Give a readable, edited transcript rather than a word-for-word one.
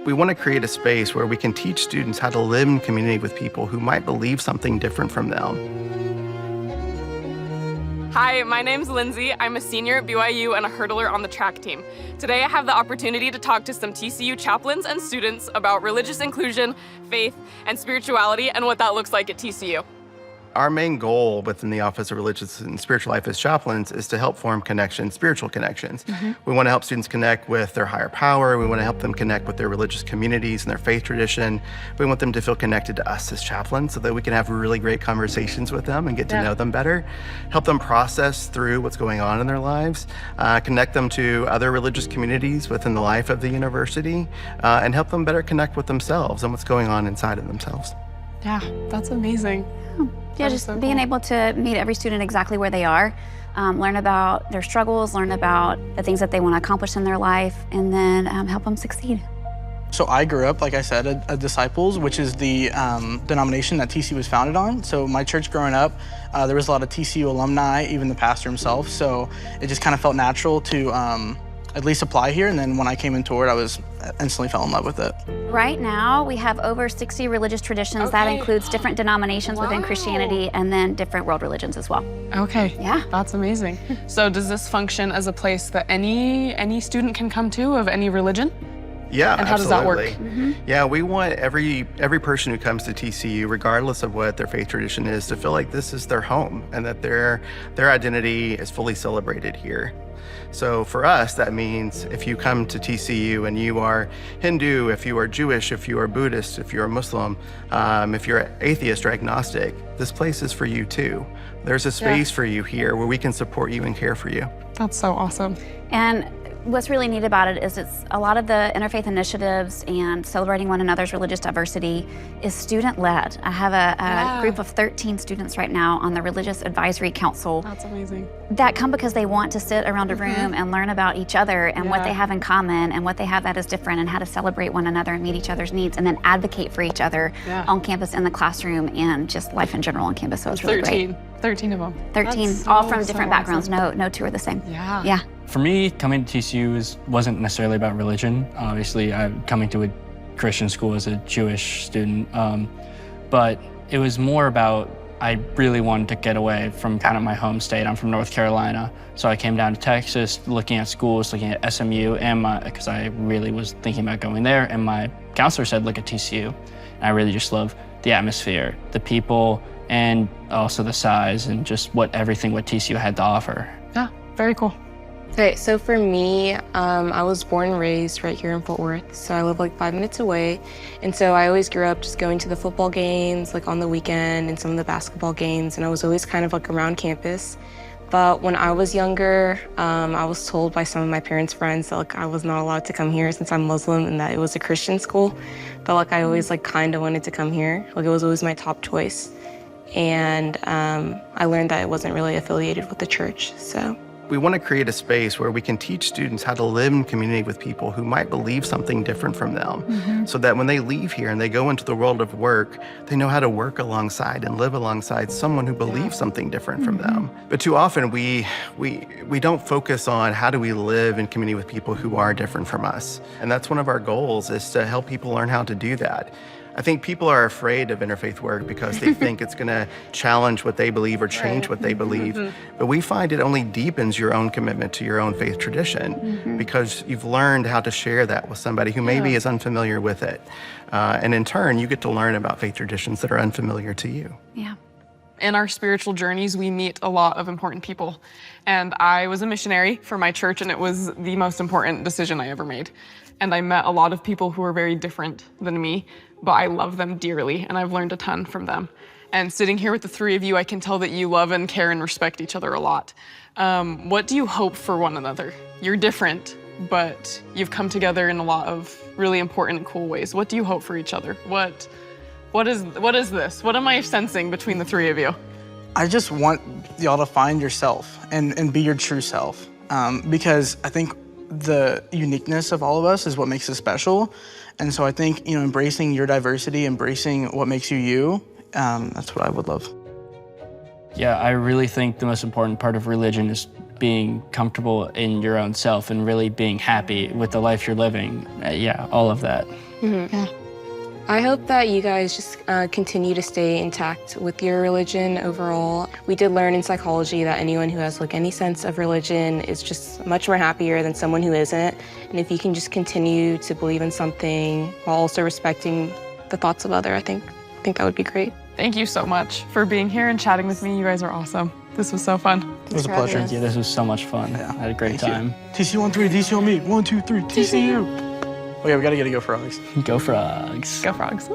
We want to create a space where we can teach students how to live in community with people who might believe something different from them. Hi, my name's Lindsay. I'm a senior at BYU and a hurdler on the track team. Today I have the opportunity to talk to some TCU chaplains and students about religious inclusion, faith, and spirituality and what that looks like at TCU. Our main goal within the Office of Religious and Spiritual Life as chaplains is to help form connections, spiritual connections. We want to help students connect with their higher power. We want to help them connect with their religious communities and their faith tradition. We want them to feel connected to us as chaplains so that we can have really great conversations with them and get to know them better, help them process through what's going on in their lives, connect them to other religious communities within the life of the university, and help them better connect with themselves and what's going on inside of themselves. Yeah, that's amazing. Yeah, just so being able to meet every student exactly where they are, learn about their struggles, learn about the things that they want to accomplish in their life, and then help them succeed. So I grew up, like I said, at Disciples, which is the denomination that TCU was founded on. So my church growing up, there was a lot of TCU alumni, even the pastor himself. So it just kind of felt natural to at least apply here. And then when I came into it, I instantly fell in love with it. Right now, we have over 60 religious traditions. That includes different denominations within Christianity and then different world religions as well. Okay, yeah, that's amazing. So does this function as a place that any student can come to of any religion? Yeah, and how absolutely. does that work? Yeah, we want every person who comes to TCU, regardless of what their faith tradition is, to feel like this is their home and that their identity is fully celebrated here. So for us, that means if you come to TCU and you are Hindu, if you are Jewish, if you are Buddhist, if you're a Muslim, if you're atheist or agnostic, this place is for you too. There's a space for you here where we can support you and care for you. That's so awesome. And what's really neat about it is it's a lot of the interfaith initiatives and celebrating one another's religious diversity is student-led. I have a group of 13 students right now on the Religious Advisory Council. That's amazing. That come because they want to sit around a room and learn about each other and what they have in common and what they have that is different and how to celebrate one another and meet each other's needs and then advocate for each other on campus, in the classroom, and just life in general on campus. So it's really great. 13 of them. 13, all from different backgrounds. Awesome. No two are the same. Yeah. For me, coming to TCU wasn't necessarily about religion. Obviously, I'm coming to a Christian school as a Jewish student, but it was more about I really wanted to get away from kind of my home state. I'm from North Carolina, so I came down to Texas, looking at schools, looking at SMU, and because I really was thinking about going there, and my counselor said, look at TCU. And I really just love the atmosphere, the people, and also the size, and just everything what TCU had to offer. Yeah, very cool. Okay, so for me, I was born and raised right here in Fort Worth, so I live like 5 minutes away. And so I always grew up just going to the football games, like on the weekend, and some of the basketball games, and I was always kind of like around campus. But when I was younger, I was told by some of my parents' friends that like I was not allowed to come here since I'm Muslim and that it was a Christian school. But like I always like kind of wanted to come here. Like it was always my top choice. And I learned that it wasn't really affiliated with the church, so. We want to create a space where we can teach students how to live in community with people who might believe something different from them, so that when they leave here and they go into the world of work, they know how to work alongside and live alongside someone who believes something different from them. But too often we don't focus on how do we live in community with people who are different from us. And that's one of our goals, is to help people learn how to do that. I think people are afraid of interfaith work because they think it's going to challenge what they believe or change what they believe. But we find it only deepens your own commitment to your own faith tradition because you've learned how to share that with somebody who maybe is unfamiliar with it. And in turn, you get to learn about faith traditions that are unfamiliar to you. Yeah. In our spiritual journeys, we meet a lot of important people. And I was a missionary for my church, and it was the most important decision I ever made. And I met a lot of people who were very different than me, but I love them dearly, and I've learned a ton from them. And sitting here with the three of you, I can tell that you love and care and respect each other a lot. What do you hope for one another? You're different, but you've come together in a lot of really important and cool ways. What do you hope for each other? What is this? What am I sensing between the three of you? I just want y'all to find yourself and be your true self, because I think the uniqueness of all of us is what makes us special. And so I think, embracing your diversity, embracing what makes you you, that's what I would love. Yeah, I really think the most important part of religion is being comfortable in your own self and really being happy with the life you're living. Yeah, all of that. I hope that you guys just continue to stay intact with your religion overall. We did learn in psychology that anyone who has like any sense of religion is just much more happier than someone who isn't. And if you can just continue to believe in something while also respecting the thoughts of others, I think that would be great. Thank you so much for being here and chatting with me. You guys are awesome. This was so fun. It was a pleasure. Thank you. This was so much fun. Yeah. I had a great time. TCU on 3, TCU on me. 1, 2, 3, TCU. Okay, we gotta get a Go Frogs. Go Frogs. Go Frogs.